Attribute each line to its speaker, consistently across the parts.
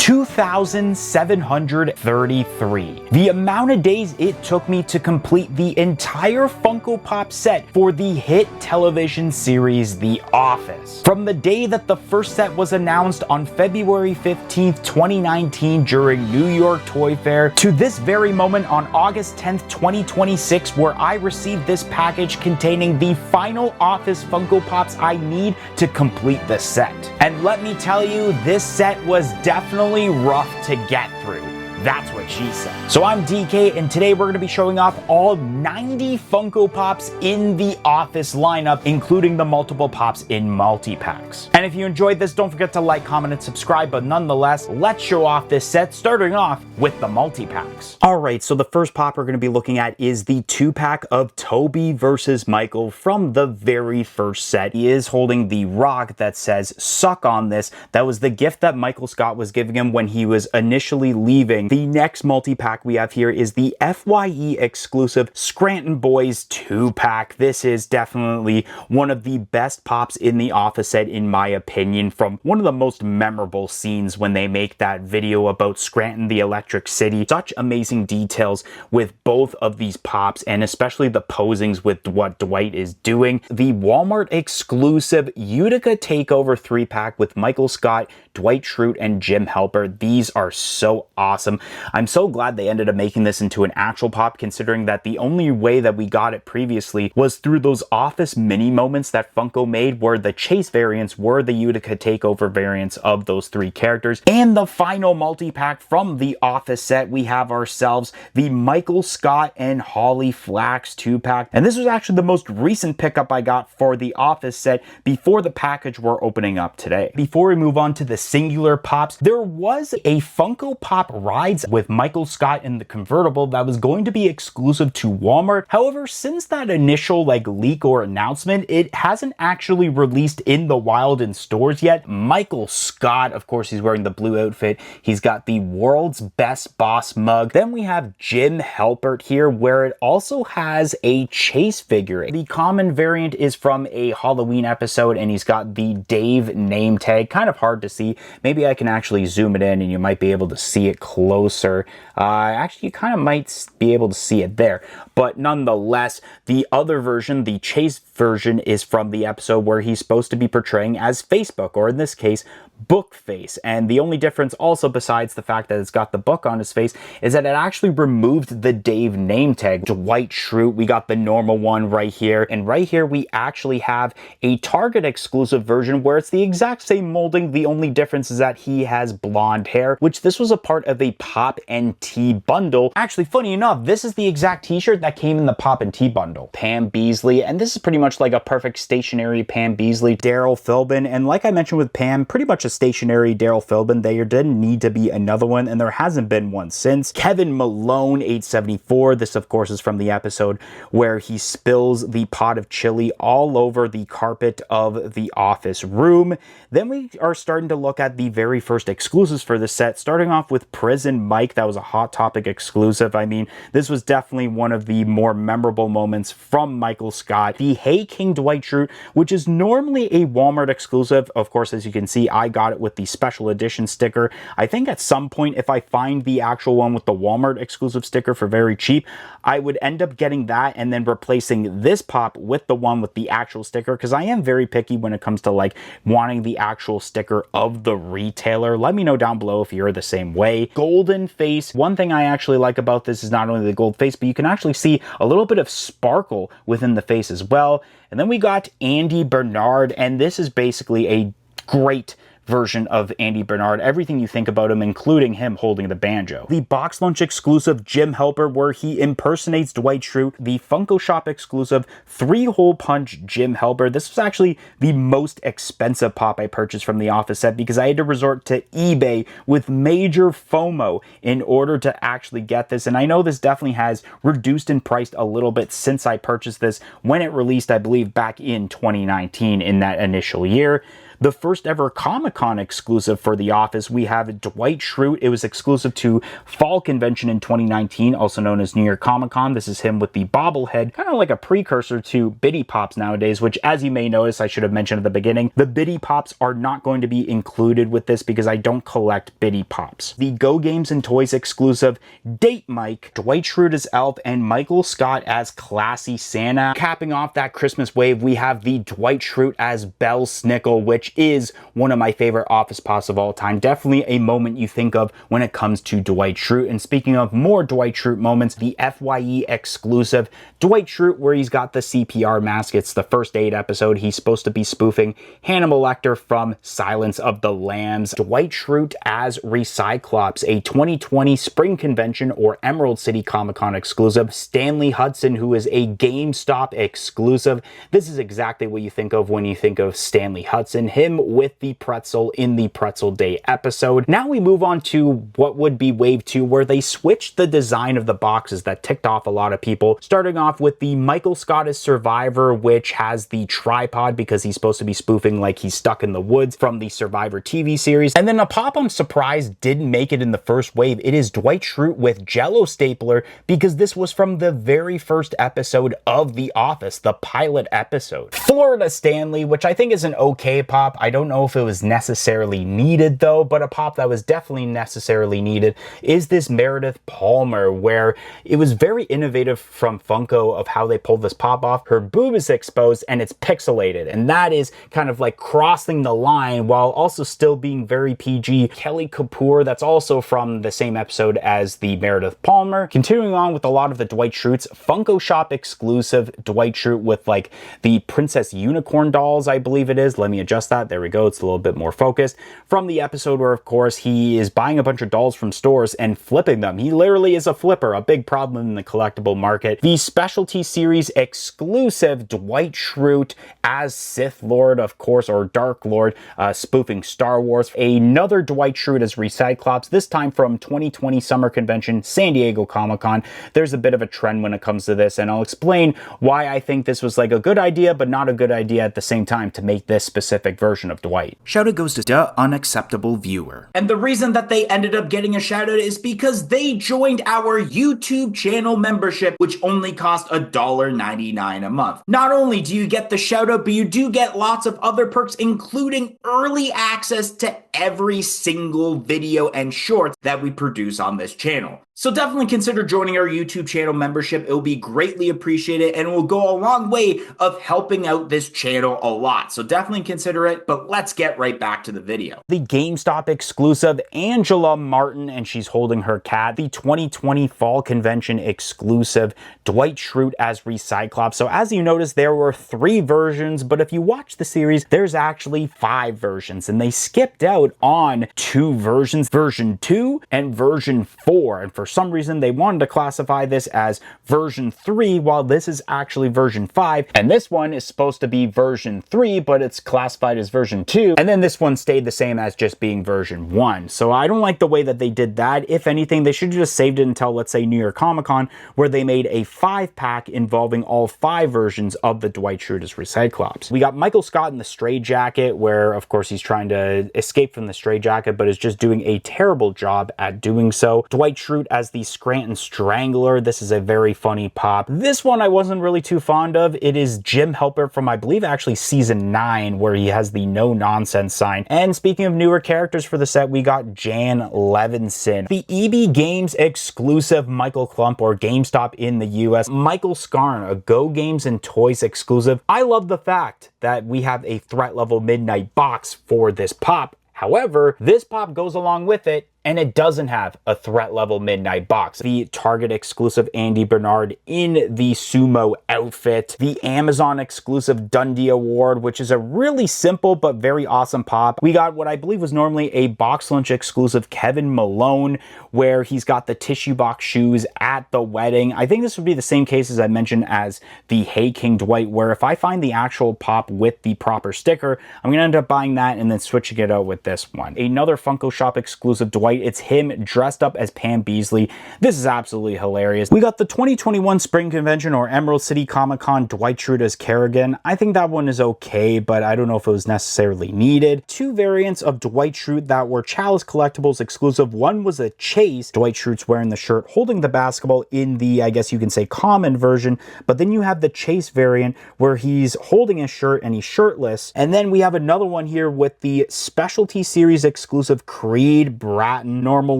Speaker 1: 2,733. The amount of days it took me to complete the entire Funko Pop set for the hit television series The Office. From the day that the first set was announced on February 15th, 2019 during New York Toy Fair, to this very moment on August 10th, 2026, where I received this package containing the final Office Funko Pops I need to complete the set. And let me tell you, this set was definitely rough to get through. That's what she said. So I'm DK, and today we're going to be showing off all 90 Funko Pops in the Office lineup, including the multiple Pops in multi-packs. And if you enjoyed this, don't forget to like, comment, and subscribe, but nonetheless, let's show off this set, starting off with the multi-packs. Alright, so the first Pop we're going to be looking at is the 2-pack of Toby versus Michael from the very first set. He is holding the rock that says, "Suck on this." That was the gift that Michael Scott was giving him when he was initially leaving. The next multi-pack we have here is the FYE exclusive Scranton Boys 2-pack. This is definitely one of the best Pops in the Office set, in my opinion, from one of the most memorable scenes when they make that video about Scranton, the Electric City. Such amazing details with both of these Pops, and especially the posings with what Dwight is doing. The Walmart exclusive Utica Takeover 3-pack with Michael Scott, Dwight Schrute, and Jim Halpert. These are so awesome. I'm so glad they ended up making this into an actual Pop, considering that the only way that we got it previously was through those Office mini moments that Funko made, where the Chase variants were the Utica Takeover variants of those 3 characters. And the final multi-pack from the Office set, we have ourselves the Michael Scott and Holly Flax 2-pack. And this was actually the most recent pickup I got for the Office set before the package we're opening up today. Before we move on to the singular Pops, there was a Funko Pop Rides with Michael Scott in the convertible that was going to be exclusive to Walmart. However, since that initial leak or announcement, it hasn't actually released in the wild in stores yet. Michael Scott, of course, he's wearing the blue outfit. He's got the World's Best Boss mug. Then we have Jim Halpert here, where it also has a Chase figure. The common variant is from a Halloween episode, and he's got the Dave name tag. Kind of hard to see. Maybe I can actually zoom it in and you might be able to see it closer. Actually, you kind of might be able to see it there. But nonetheless, the other version, the Chase version, is from the episode where he's supposed to be portraying as Facebook, or in this case, Bookface. And the only difference also, besides the fact that it's got the book on his face, is that it actually removed the Dave name tag. Dwight Schrute, we got the normal one right here. And right here, we actually have a Target exclusive version where it's the exact same molding. The only difference is that he has blonde hair, which this was a part of a Pop and Tea bundle. Actually, funny enough, this is the exact t-shirt that came in the Pop and Tea bundle. Pam Beesly, and this is pretty much like a perfect stationary Pam Beesly. Daryl Philbin, and like I mentioned with Pam, pretty much a stationary Daryl Philbin. There didn't need to be another one, and there hasn't been one since. Kevin Malone, 874. This, of course, is from the episode where he spills the pot of chili all over the carpet of the office room. Then we are starting to look at the very first exclusives for the set, starting off with Prison Mike. That was a Hot Topic exclusive. I mean, this was definitely one of the more memorable moments from Michael Scott. The Hey King Dwight Schrute, which is normally a Walmart exclusive. Of course, as you can see, I got it with the special edition sticker. I think at some point, if I find the actual one with the Walmart exclusive sticker for very cheap, I would end up getting that and then replacing this Pop with the one with the actual sticker, because I am very picky when it comes to wanting the actual sticker of the retailer. Let me know down below if you're the same way. Golden Face. One thing I actually like about this is not only the gold face, but you can actually see a little bit of sparkle within the face as well. And then we got Andy Bernard, and this is basically a great version of Andy Bernard. Everything you think about him, including him holding the banjo. The Box Lunch exclusive Jim Halpert, where he impersonates Dwight Schrute. The Funko Shop exclusive 3-hole punch Jim Halpert. This was actually the most expensive Pop I purchased from the Office set, because I had to resort to eBay with major FOMO in order to actually get this. And I know this definitely has reduced in price a little bit since I purchased this when it released, I believe, back in 2019 in that initial year. the first ever Comic-Con exclusive for The Office. We have Dwight Schrute. It was exclusive to Fall Convention in 2019, also known as New York Comic-Con. This is him with the bobblehead, kind of like a precursor to Bitty Pops nowadays, which, as you may notice, I should have mentioned at the beginning, the Bitty Pops are not going to be included with this because I don't collect Bitty Pops. The Go Games and Toys exclusive Date Mike, Dwight Schrute as Elf, and Michael Scott as Classy Santa. Capping off that Christmas wave, we have the Dwight Schrute as Bell Snickle, which is one of my favorite Office Pops of all time. Definitely a moment you think of when it comes to Dwight Schrute. And speaking of more Dwight Schrute moments, the FYE exclusive Dwight Schrute, where he's got the CPR mask. It's the first aid episode. He's supposed to be spoofing Hannibal Lecter from Silence of the Lambs. Dwight Schrute as Recyclops, a 2020 Spring Convention or Emerald City Comic-Con exclusive. Stanley Hudson, who is a GameStop exclusive. This is exactly what you think of when you think of Stanley Hudson, him with the pretzel in the Pretzel Day episode. Now we move on to what would be Wave 2, where they switched the design of the boxes that ticked off a lot of people, starting off with the Michael Scott as Survivor, which has the tripod because he's supposed to be spoofing like he's stuck in the woods from the Survivor TV series. And then a pop I'm surprised didn't make it in the first wave. It is Dwight Schrute with Jello stapler, because this was from the very first episode of The Office, the pilot episode. Florida Stanley, which I think is an okay pop. I don't know if it was necessarily needed though, but a pop that was definitely necessarily needed is this Meredith Palmer, where it was very innovative from Funko of how they pulled this pop off. Her boob is exposed and it's pixelated, and that is kind of like crossing the line while also still being very PG. Kelly Kapoor, that's also from the same episode as the Meredith Palmer. Continuing on with a lot of the Dwight Schrutes, Funko Shop exclusive Dwight Schrute with like the Princess Unicorn dolls, I believe it is. Let me adjust that. There we go. It's a little bit more focused. From the episode where, of course, he is buying a bunch of dolls from stores and flipping them. He literally is a flipper, a big problem in the collectible market. The Specialty Series exclusive Dwight Schrute as Sith Lord, of course, or Dark Lord, spoofing Star Wars. Another Dwight Schrute as Recyclops, this time from 2020 Summer Convention, San Diego Comic-Con. There's a bit of a trend when it comes to this, and I'll explain why I think this was like a good idea, but not a good idea at the same time to make this specific version of Dwight.
Speaker 2: Shout out goes to Duh Unacceptable Viewer.
Speaker 3: And the reason that they ended up getting a shout out is because they joined our YouTube channel membership, which only cost $1.99 a month. Not only do you get the shout out, but you do get lots of other perks, including early access to every single video and shorts that we produce on this channel. So definitely consider joining our YouTube channel membership. It will be greatly appreciated and it will go a long way of helping out this channel a lot. So definitely consider it, but let's get right back to the video.
Speaker 1: The GameStop exclusive Angela Martin, and she's holding her cat. The 2020 Fall Convention exclusive Dwight Schrute as Recyclops. So as you notice, there were 3 versions, but if you watch the series, there's actually 5 versions, and they skipped out on 2 versions, version 2 and version 4. And for some reason, they wanted to classify this as version 3, while this is actually version 5. And this one is supposed to be version 3, but it's classified as version 2. And then this one stayed the same as just being version 1. So I don't like the way that they did that. If anything, they should have just saved it until, let's say, New York Comic-Con, where they made a 5-pack involving all 5 versions of the Dwight Schrute as Recyclops. We got Michael Scott in the Stray Jacket, where, of course, he's trying to escape from the Stray Jacket, but is just doing a terrible job at doing so. Dwight Schrute as the Scranton Strangler. This is a very funny pop. This one I wasn't really too fond of. It is Jim Halpert from, I believe, actually season 9, where he has the no nonsense sign. And speaking of newer characters for the set, we got Jan Levinson. The EB Games exclusive Michael Klump, or GameStop in the US. Michael Scarn, a Go Games and Toys exclusive. I love the fact that we have a threat level midnight box for this pop. However, this pop goes along with it, and it doesn't have a threat level midnight box. The Target exclusive Andy Bernard in the sumo outfit. The Amazon exclusive Dundee Award, which is a really simple but very awesome pop. We got what I believe was normally a Box Lunch exclusive Kevin Malone, where he's got the tissue box shoes at the wedding. I think this would be the same case as I mentioned as the Hey King Dwight, where if I find the actual pop with the proper sticker, I'm gonna end up buying that and then switching it out with this one. Another Funko Shop exclusive Dwight Dwight. It's him dressed up as Pam Beesly. This is absolutely hilarious. We got the 2021 Spring Convention or Emerald City Comic Con Dwight Schrute as Kerrigan. I think that one is okay, but I don't know if it was necessarily needed. Two variants of Dwight Schrute that were Chalice Collectibles exclusive. One was a chase. Dwight Schrute's wearing the shirt, holding the basketball in the, I guess you can say, common version, but then you have the chase variant where he's holding his shirt and he's shirtless. And then we have another one here with the Specialty Series exclusive Creed Bratton normal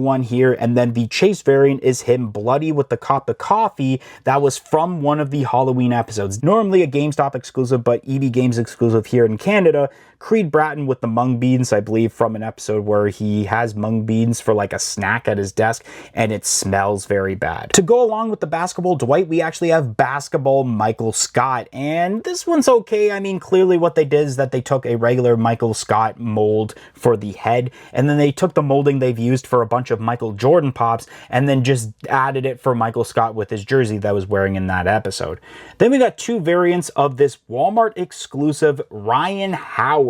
Speaker 1: one here, and then the chase variant is him bloody with the cup of coffee that was from one of the Halloween episodes. Normally a GameStop exclusive, but EB Games exclusive here in Canada. Creed Bratton with the mung beans, I believe, from an episode where he has mung beans for like a snack at his desk, and it smells very bad. To go along with the basketball Dwight, we actually have basketball Michael Scott, and this one's okay. I mean, clearly what they did is that they took a regular Michael Scott mold for the head, and then they took the molding they've used for a bunch of Michael Jordan pops, and then just added it for Michael Scott with his jersey that was wearing in that episode. Then we got two variants of this Walmart exclusive Ryan Howard,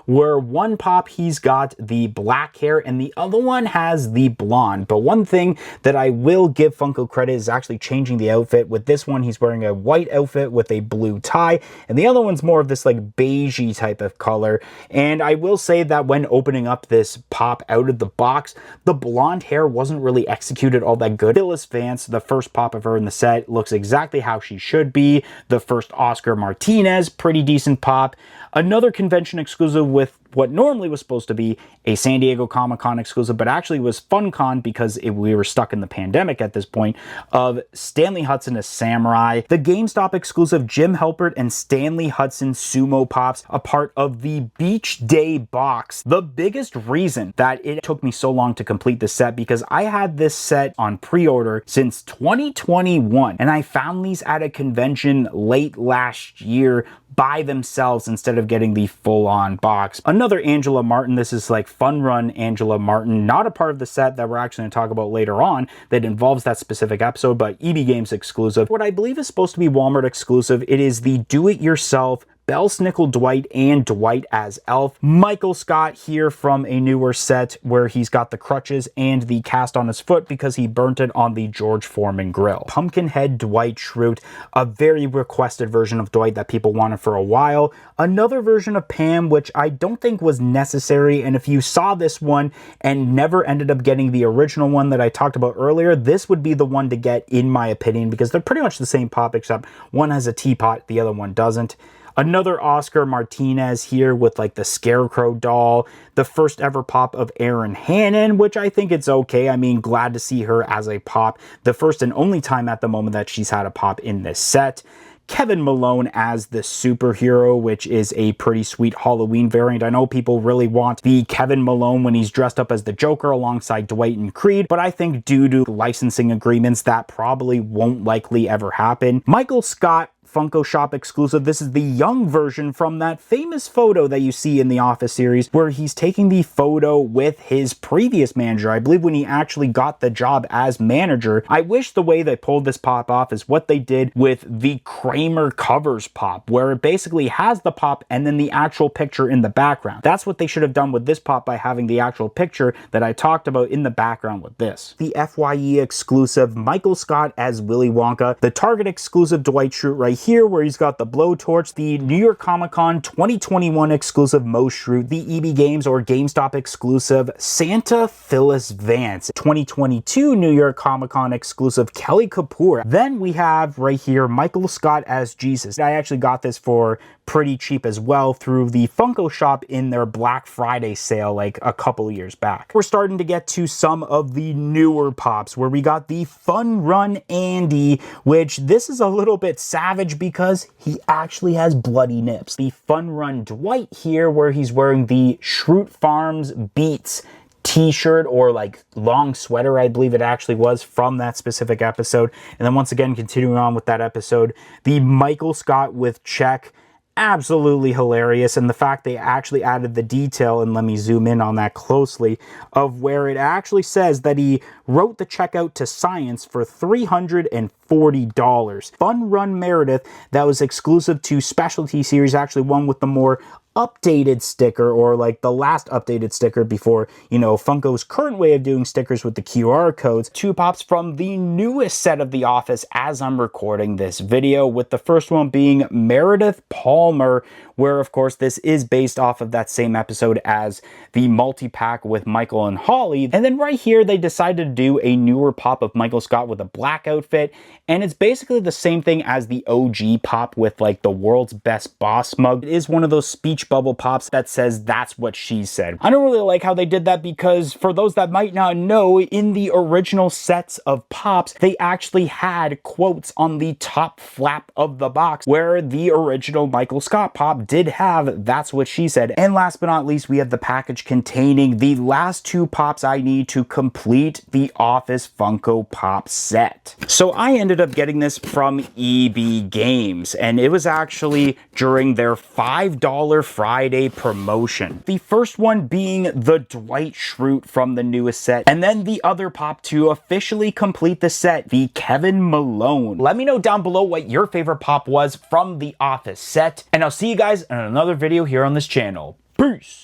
Speaker 1: where one pop he's got the black hair and the other one has the blonde. But one thing that I will give Funko credit is actually changing the outfit. With this one, he's wearing a white outfit with a blue tie, and the other one's more of this like beigey type of color. And I will say that when opening up this pop out of the box, the blonde hair wasn't really executed all that good. Phyllis Vance, the first pop of her in the set, looks exactly how she should be. The first Oscar Martinez, pretty decent pop. Another convention exclusive with what normally was supposed to be a San Diego Comic-Con exclusive, but actually was FunCon because we were stuck in the pandemic at this point, of Stanley Hudson as Samurai. The GameStop exclusive Jim Halpert and Stanley Hudson Sumo Pops, a part of the Beach Day box. The biggest reason that it took me so long to complete this set, because I had this set on pre-order since 2021, and I found these at a convention late last year by themselves instead of getting the full-on box. Another Angela Martin, this is like Fun Run Angela Martin, not a part of the set that we're actually going to talk about later on that involves that specific episode, but EB Games exclusive. What I believe is supposed to be Walmart exclusive, it is the do-it-yourself Bell Snickle Dwight and Dwight as Elf. Michael Scott here from a newer set where he's got the crutches and the cast on his foot because he burnt it on the George Foreman grill. Pumpkinhead Dwight Schrute, a very requested version of Dwight that people wanted for a while. Another version of Pam, which I don't think was necessary, and if you saw this one and never ended up getting the original one that I talked about earlier, this would be the one to get in my opinion, because they're pretty much the same pop except one has a teapot, the other one doesn't. Another Oscar Martinez here with like the Scarecrow doll. The first ever pop of Erin Hannon, which I think it's okay. I mean, glad to see her as a pop. The first and only time at the moment that she's had a pop in this set. Kevin Malone as the superhero, which is a pretty sweet Halloween variant. I know people really want the Kevin Malone when he's dressed up as the Joker alongside Dwight and Creed, but I think due to licensing agreements, that probably won't likely ever happen. Michael Scott, Funko Shop exclusive. This is the young version from that famous photo that you see in the Office series where he's taking the photo with his previous manager. I believe when he actually got the job as manager. I wish the way they pulled this pop off is what they did with the Kramer Covers pop, where it basically has the pop and then the actual picture in the background. That's what they should have done with this pop by having the actual picture that I talked about in the background with this. The FYE exclusive Michael Scott as Willy Wonka. The Target exclusive Dwight Schrute right here where he's got the blowtorch. The New York Comic Con 2021 exclusive Mo Schrute. The EB Games or GameStop exclusive Santa Phyllis Vance. 2022 New York Comic Con exclusive Kelly Kapoor. Then we have right here Michael Scott as Jesus. I actually got this for pretty cheap as well through the Funko Shop in their Black Friday sale like a couple years back. We're starting to get to some of the newer pops where we got the Fun Run Andy, which this is a little bit savage because he actually has bloody nips. The Fun Run Dwight here where he's wearing the Schrute Farms Beats t-shirt or like long sweater, I believe it actually was, from that specific episode. And then once again, continuing on with that episode, the Michael Scott with check. Absolutely hilarious, and the fact they actually added the detail, and let me zoom in on that closely, of where it actually says that he wrote the check out to Science for $340. Fun Run Meredith, that was exclusive to Specialty Series, actually one with the more updated sticker, or like the last updated sticker before, you know, Funko's current way of doing stickers with the QR codes. 2 pops from the newest set of The Office as I'm recording this video, with the first one being Meredith Palmer, where of course this is based off of that same episode as the multi-pack with Michael and Holly. And then right here they decided to do a newer pop of Michael Scott with a black outfit, and it's basically the same thing as the OG pop with like the world's best boss mug. It is one of those speech bubble pops that says "that's what she said." I don't really like how they did that, because for those that might not know, in the original sets of pops they actually had quotes on the top flap of the box, where the original Michael Scott pop did have "that's what she said." And last but not least, we have the package containing the last 2 pops I need to complete the Office Funko Pop set. So I ended up getting this from EB Games, and it was actually during their $5 Friday promotion. The first one being the Dwight Schrute from the newest set, and then the other pop to officially complete the set, the Kevin Malone. Let me know down below what your favorite pop was from the Office set, and I'll see you guys in another video here on this channel. Peace!